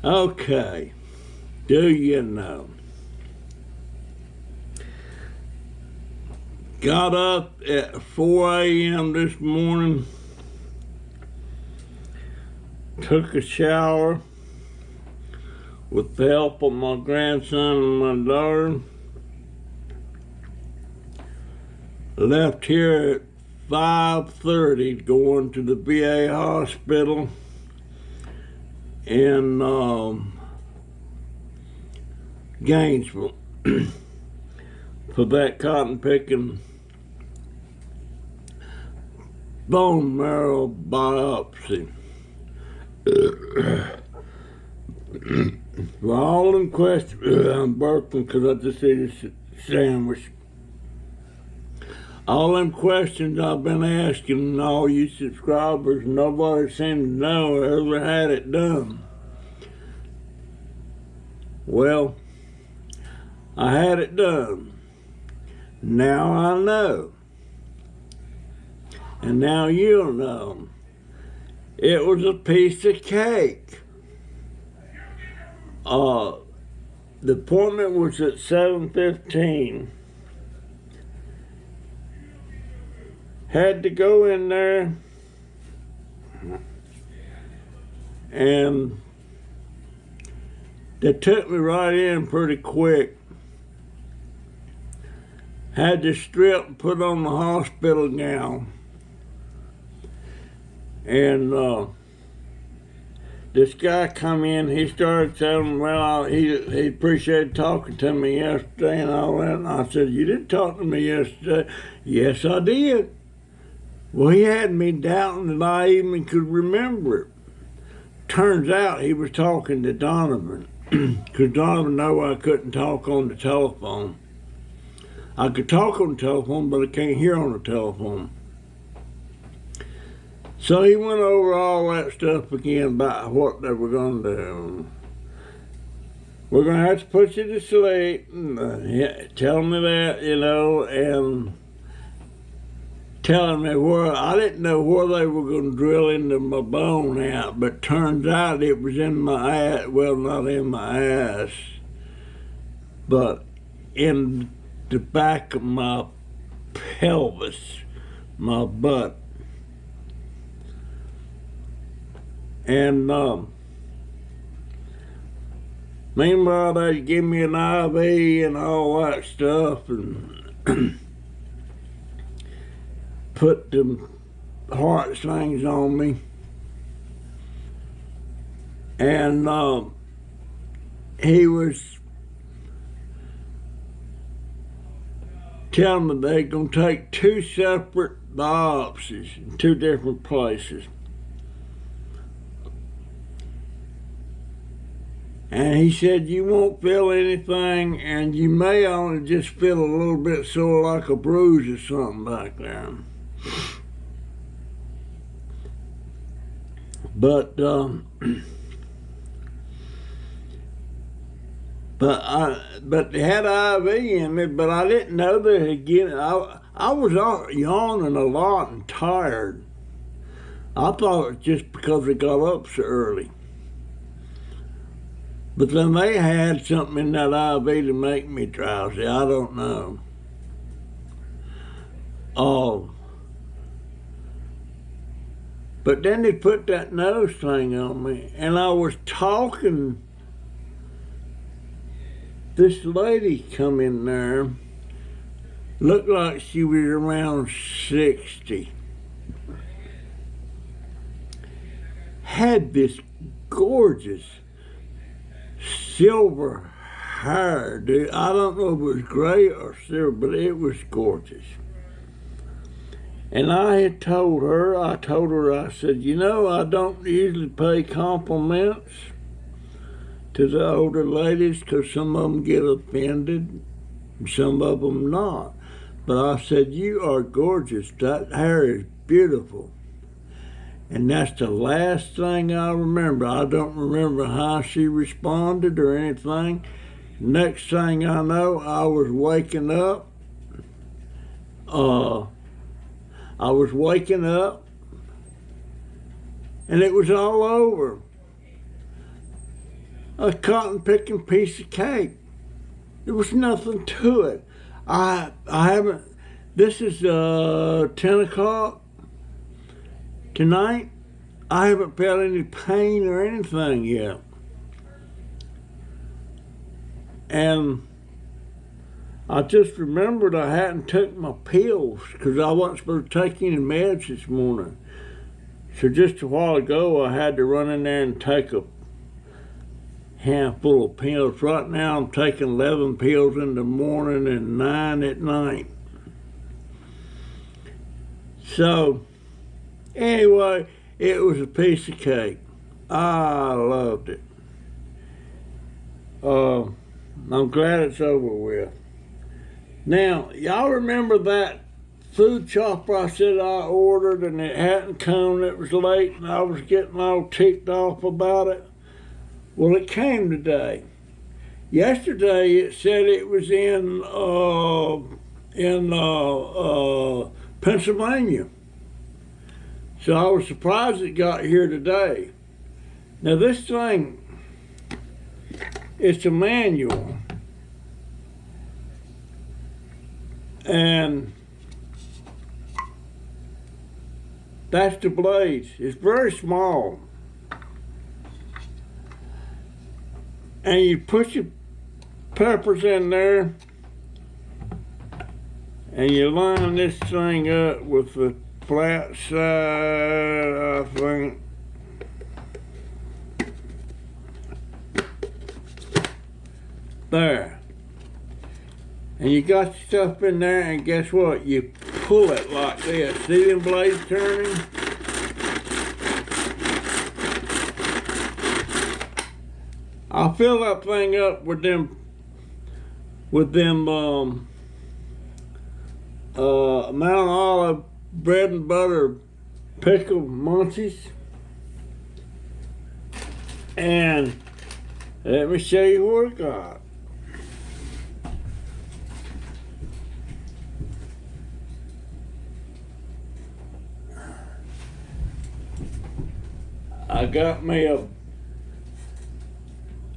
Okay, do you know? Got up at 4 a.m. this morning, took a shower with the help of my grandson and my daughter. Left here at 5:30 going to the VA hospital in Gainesville for that cotton picking bone marrow biopsy. For all them questions, I'm burping because I just ate a sandwich. All them questions I've been asking all you subscribers, nobody seemed to know or ever had it done. Well, I had it done. Now I know. And now you'll know. It was a piece of cake. The appointment was at 7:15. Had to go in there and they took me right in pretty quick. Had to strip and put on the hospital gown. And this guy come in, he started telling me, well, he appreciated talking to me yesterday and all that. And I said, you didn't talk to me yesterday. Yes, I did. Well, he had me doubting that I even could remember it. Turns out he was talking to Donovan, because Donovan knew I couldn't talk on the telephone. I could talk on the telephone, but I can't hear on the telephone. So he went over all that stuff again about what they were going to do. We're going to have to put you to sleep, and telling me that, and telling me where, I didn't know where they were going to drill into my bone out, but turns out it was in my ass, well, not in my ass, but in the back of my pelvis, my butt. And meanwhile, they give me an IV and all that stuff, and put them heart slings on me. And he was telling me they're going to take 2 separate biopsies in 2 different places. And he said, you won't feel anything, and you may only just feel a little bit sore, like a bruise or something back there. But they had IV in me, but I didn't know they had given. I was yawning a lot and tired. I thought it was just because I got up so early. But then they had something in that IV to make me drowsy. I don't know. But then they put that nose thing on me, and I was talking. This lady come in there, looked like she was around 60. Had this gorgeous silver hair, dude. I don't know if it was gray or silver, but it was gorgeous. And I had told her, I said, I don't usually pay compliments to the older ladies because some of them get offended and some of them not. But I said, you are gorgeous. That hair is beautiful. And that's the last thing I remember. I don't remember how she responded or anything. Next thing I know, I was waking up. and it was all over. A cotton picking piece of cake. There was nothing to it. I haven't, this is 10 o'clock tonight. I haven't felt any pain or anything yet. And I just remembered I hadn't took my pills because I wasn't supposed to take any meds this morning. So just a while ago, I had to run in there and take a handful of pills. Right now, I'm taking 11 pills in the morning and 9 at night. So, anyway, it was a piece of cake. I loved it. I'm glad it's over with. Now, y'all remember that food chopper I said I ordered and it hadn't come, it was late and I was getting all ticked off about it? Well, it came today. Yesterday it said it was in Pennsylvania. So I was surprised it got here today. Now this thing, it's a manual. And that's the blades. It's very small. And you put your peppers in there and you line this thing up with the flat side, I think. There. And you got your stuff in there, and guess what? You pull it like this. See them blades turning? I'll fill that thing up with them Mount Olive bread and butter pickle munchies. And let me show you what I got. I got me a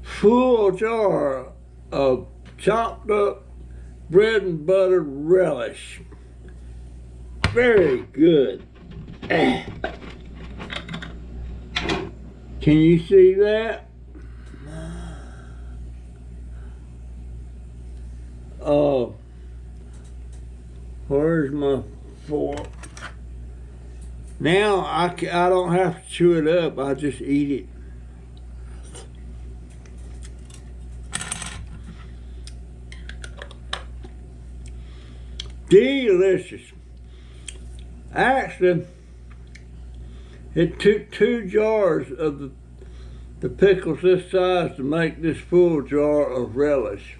full jar of chopped up bread and butter relish. Very good. Can you see that? Where's my fork? Now I don't have to chew it up, I just eat it. Delicious. Actually, it took 2 jars of the pickles this size to make this full jar of relish.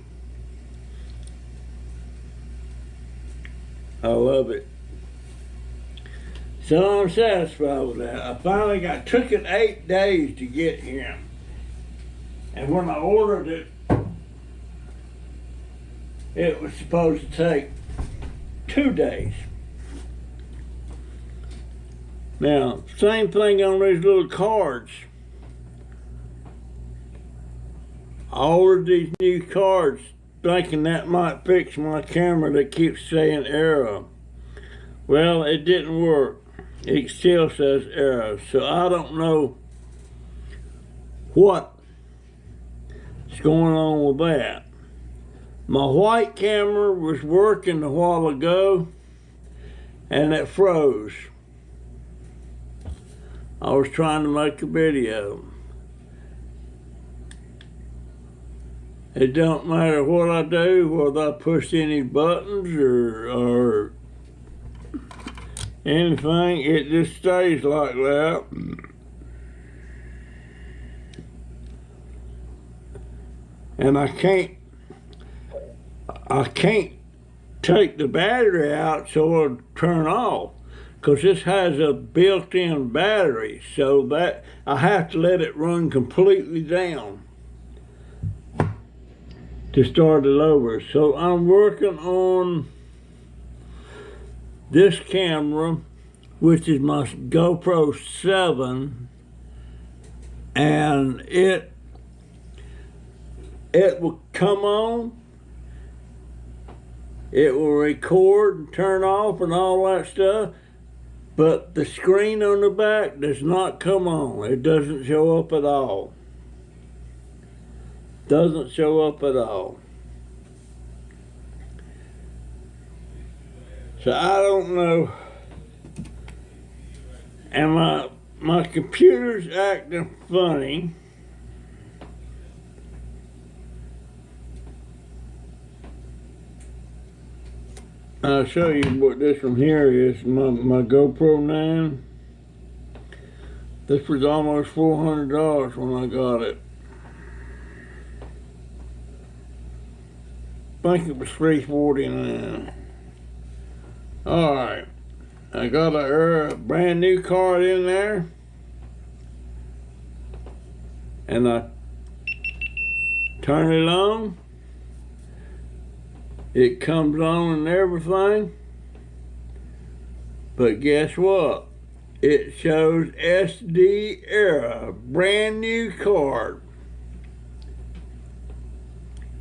I love it. So I'm satisfied with that. I finally took it 8 days to get here. And when I ordered it, it was supposed to take 2 days. Now, same thing on these little cards. I ordered these new cards thinking that might fix my camera that keeps saying error. Well, it didn't work. It still says error. So I don't know what's going on with that. My white camera was working a while ago and it froze. I was trying to make a video. It don't matter what I do, whether I push any buttons or anything, it just stays like that. And I can't take the battery out so it'll turn off, because this has a built-in battery, so that I have to let it run completely down to start it over. So I'm working on this camera, which is my GoPro 7, and it will come on, it will record and turn off and all that stuff, but the screen on the back does not come on. It doesn't show up at all. Doesn't show up at all. So I don't know. And my computer's acting funny. I'll show you what this one here is. My GoPro 9. This was almost $400 when I got it. I think it was $349. Alright. I got a brand new card in there. And I turn it on. It comes on and everything, but guess what? It shows SD error, brand new card.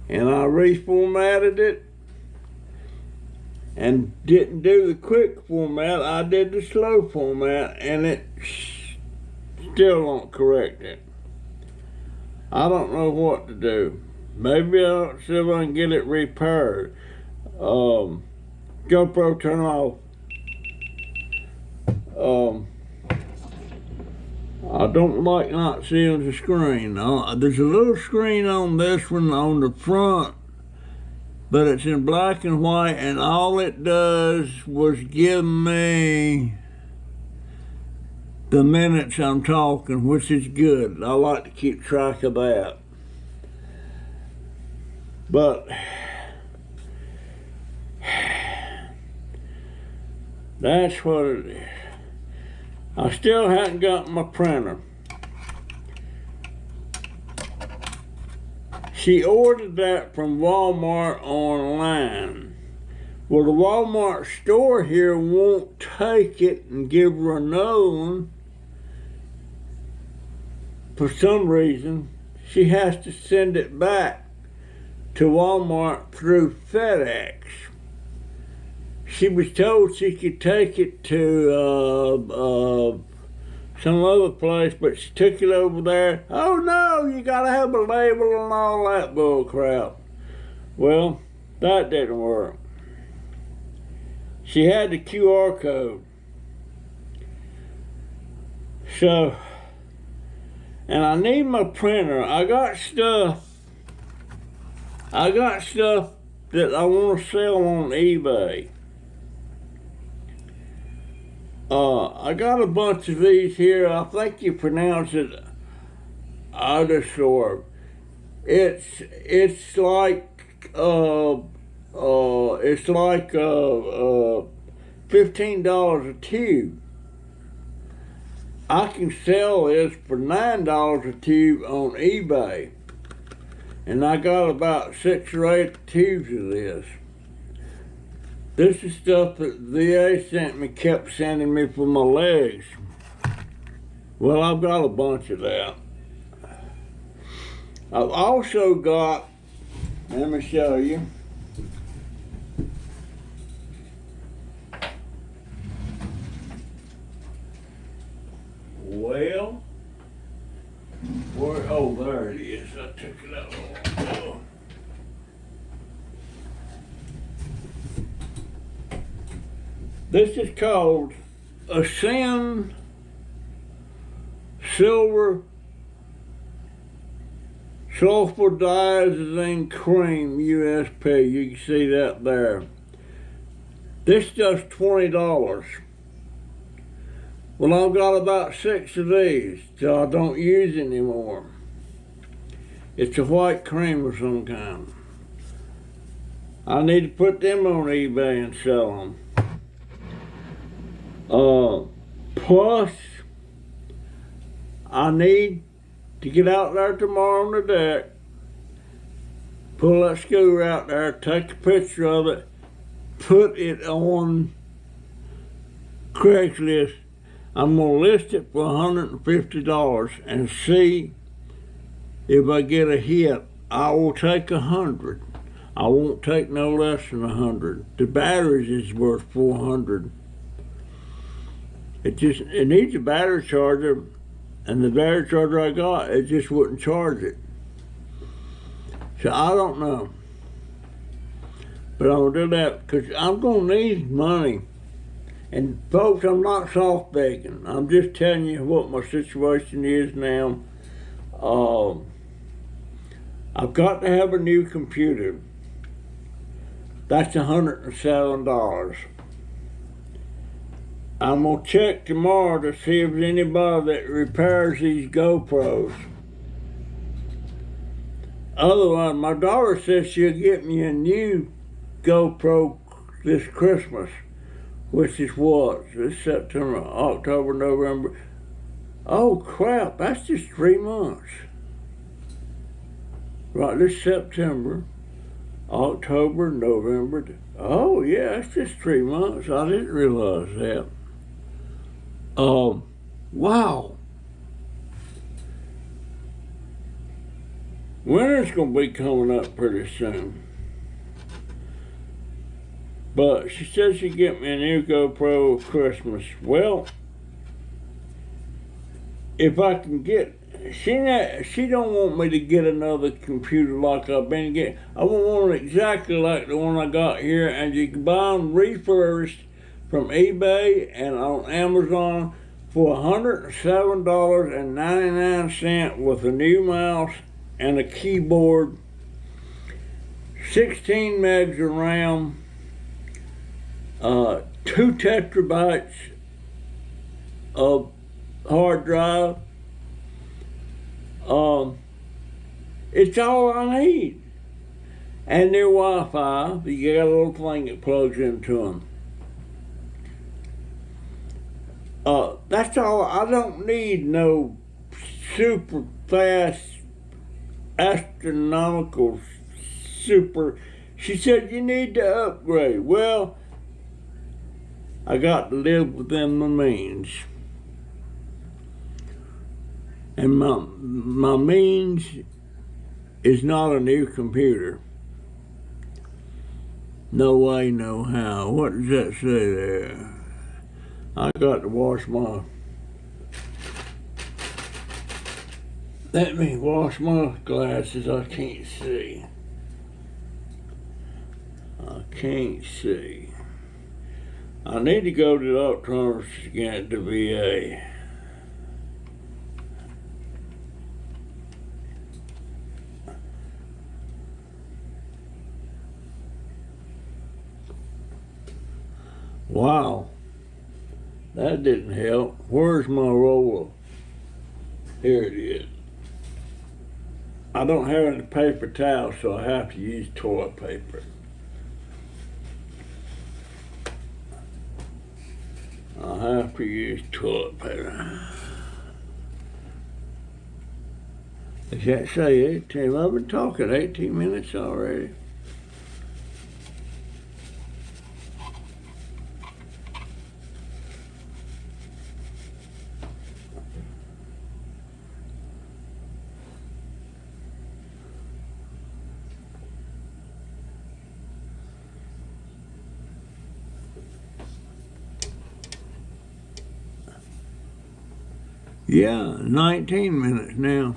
And I reformatted it and didn't do the quick format. I did the slow format, and it still won't correct it. I don't know what to do. Maybe I'll see if I can get it repaired. GoPro, turn off. I don't like not seeing the screen. There's a little screen on this one on the front, but it's in black and white, and all it does was give me the minutes I'm talking, which is good. I like to keep track of that. But that's what it is. I still haven't got my printer. She ordered that from Walmart online. Well, the Walmart store here won't take it and give her another one. For some reason, she has to send it back to Walmart through FedEx. She was told she could take it to some other place, but she took it over there. Oh no, you gotta have a label and all that bull crap. Well, that didn't work. She had the QR code. So, and I need my printer. I got stuff that I want to sell on eBay. I got a bunch of these here. I think you pronounce it Odorsorb. It's like $15 a tube. I can sell this for $9 a tube on eBay. And I got about 6 or 8 tubes of this. This is stuff that VA sent me, kept sending me for my legs. Well, I've got a bunch of that. I've also got, let me show you. Well, oh, there it is. I took it out. Oh. This is called Ascend Silver Sulfadiazine Cream USP. You can see that there. This does $20. Well, I've got about 6 of these that I don't use anymore. It's a white cream of some kind. I need to put them on eBay and sell them. Plus, I need to get out there tomorrow on the deck, pull that screw out there, take a picture of it, put it on Craigslist. I'm gonna list it for $150 and see if I get a hit. I will take 100. I won't take no less than 100. The batteries is worth 400. It needs a battery charger, and the battery charger I got, it just wouldn't charge it. So I don't know. But I'm gonna do that because I'm gonna need money. And folks, I'm not soft begging. I'm just telling you what my situation is now. I've got to have a new computer. That's $107. I'm gonna check tomorrow to see if there's anybody that repairs these GoPros. Otherwise, my daughter says she'll get me a new GoPro this Christmas, which is what? This September, October, November. Oh crap, that's just 3 months. Right, this September, October, November. Oh yeah, that's just 3 months. I didn't realize that. Wow. Winter's gonna be coming up pretty soon. But she said she'd get me a new GoPro for Christmas. Well, if I can get, she don't want me to get another computer like I've been getting. I want one exactly like the one I got here, and you can buy them refurbished from eBay and on Amazon for $107.99 with a new mouse and a keyboard, 16 megs of RAM, 2 terabytes of hard drive. It's all I need. And their Wi-Fi, you got a little thing that plugs into them. That's all. I don't need no super fast, astronomical, super. She said you need to upgrade. Well, I got to live within my means. And my means is not a new computer. No way, no how. What does that say there? I got to wash my... Let me wash my glasses. I can't see. I can't see. I need to go to the optometrist again at the VA. Wow, that didn't help. Where's my roller? Here it is. I don't have any paper towels, so I have to use toilet paper. I have to use toilet paper. Does that say 18? I've been talking 18 minutes already. Yeah, 19 minutes now.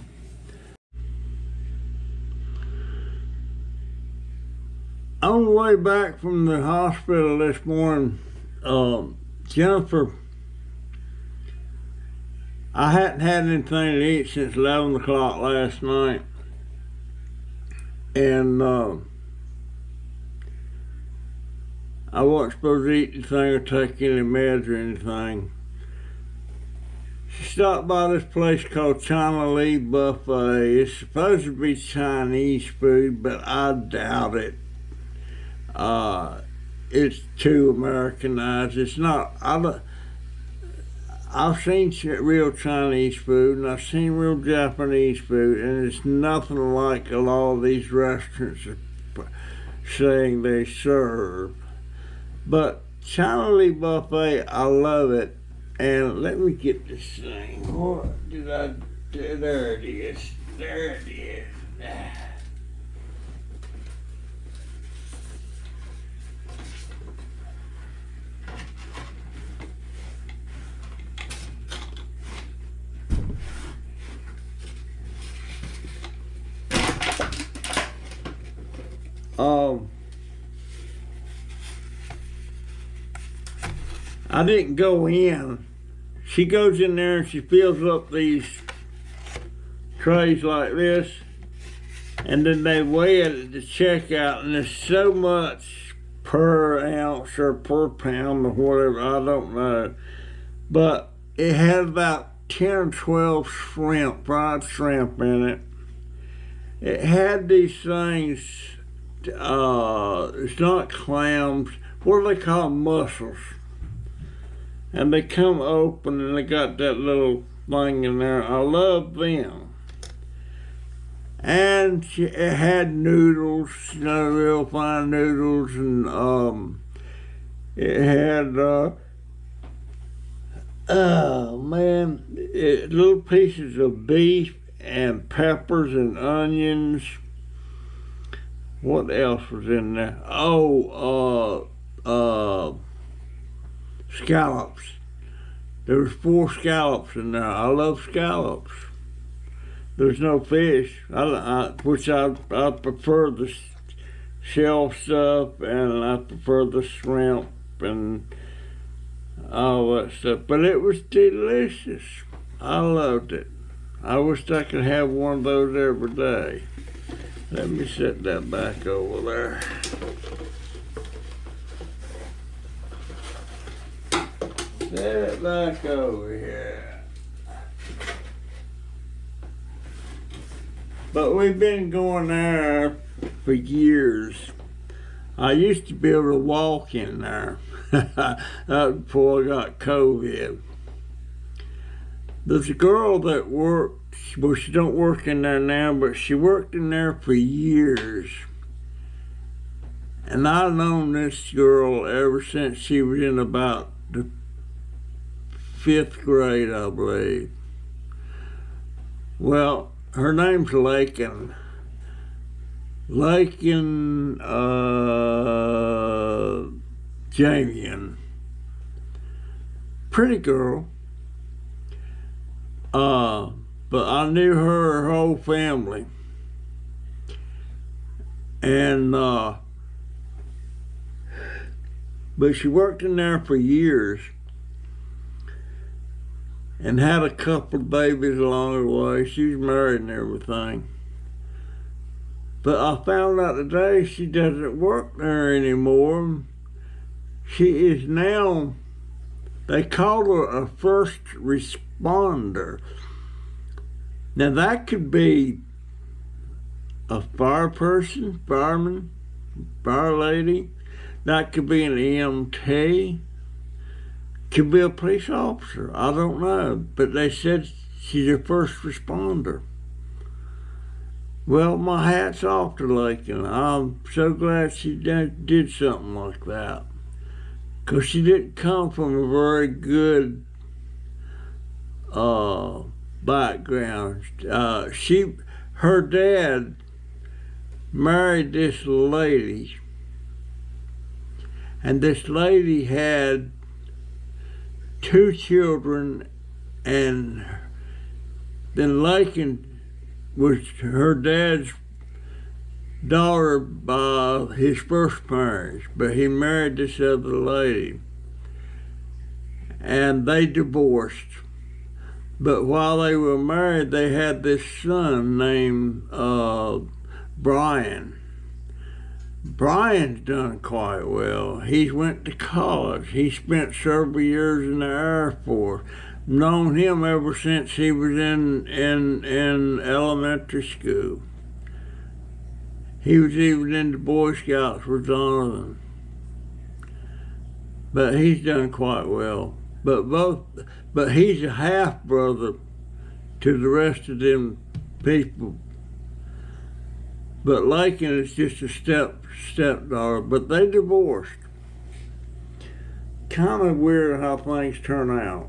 On the way back from the hospital this morning, Jennifer, I hadn't had anything to eat since 11 o'clock last night. And I wasn't supposed to eat anything or take any meds or anything. She stopped by this place called China Lee Buffet. It's supposed to be Chinese food, but I doubt it. It's too Americanized. It's not. I've seen real Chinese food, and I've seen real Japanese food, and it's nothing like a lot of these restaurants are saying they serve. But China Lee Buffet, I love it. And let me get this thing. What did I do? There it is. There it is. I didn't go in. She goes in there and she fills up these trays like this, and then they weigh it at the checkout, and there's so much per ounce or per pound or whatever, I don't know. But it had about 10 or 12 shrimp, fried shrimp in it. It had these things, it's not clams, what do they call them? Mussels. And they come open and they got that little thing in there. I love them. And it had noodles, you know, real fine noodles, and it had, little pieces of beef and peppers and onions. What else was in there? Scallops. There was 4 scallops in there. I love scallops. There's no fish, which I prefer the shell stuff, and I prefer the shrimp and all that stuff. But it was delicious. I loved it. I wish I could have one of those every day. Let me set that back over there. Set it back over here. But we've been going there for years. I used to be able to walk in there. That was before I got COVID. There's a girl that worked, well, she don't work in there now, but she worked in there for years. And I've known this girl ever since she was in about the 5th grade, I believe. Well, her name's Lakin. Jamian. Pretty girl. But I knew her whole family. And, but she worked in there for years and had a couple of babies along the way. She was married and everything. But I found out today she doesn't work there anymore. She is now, they call her a first responder. Now that could be a fire person, fireman, fire lady. That could be an EMT. Could be a police officer. I don't know. But they said she's a first responder. Well, my hat's off to Lakin. I'm so glad she did something like that. Because she didn't come from a very good background. Her dad married this lady. And this lady had 2 children, and then Lakin was her dad's daughter by his first marriage, but he married this other lady, and they divorced. But while they were married, they had this son named Brian. Brian's done quite well. He's went to college. He spent several years in the Air Force. Known him ever since he was in elementary school. He was even in the Boy Scouts with Donovan. But he's done quite well. But he's a half brother to the rest of them people. But Lakin is just a stepdaughter, but they divorced. Kind of weird how things turn out.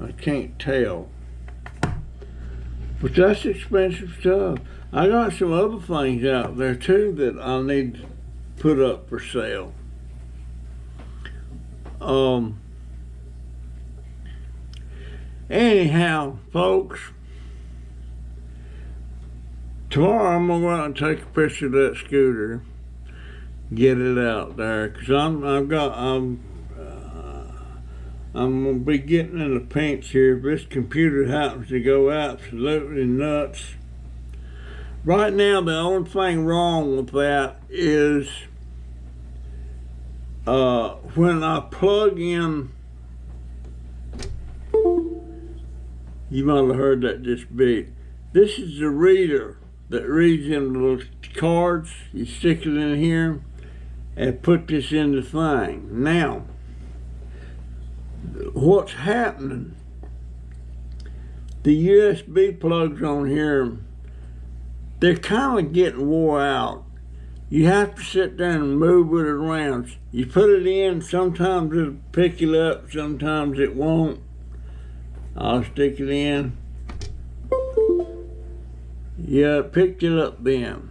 I can't tell. But that's expensive stuff. I got some other things out there too that I need to put up for sale. Anyhow, folks, tomorrow I'm gonna go out and take a picture of that scooter, get it out there, cause I'm gonna be getting in a pinch here if this computer happens to go absolutely nuts. Right now, the only thing wrong with that is when I plug in. You might have heard that just beep. This is the reader that reads in the little cards. You stick it in here and put this in the thing. Now, what's happening, the USB plugs on here, they're kind of getting wore out. You have to sit there and move it around. You put it in, sometimes it'll pick it up, sometimes it won't. I'll stick it in. Yeah, it picked it up then.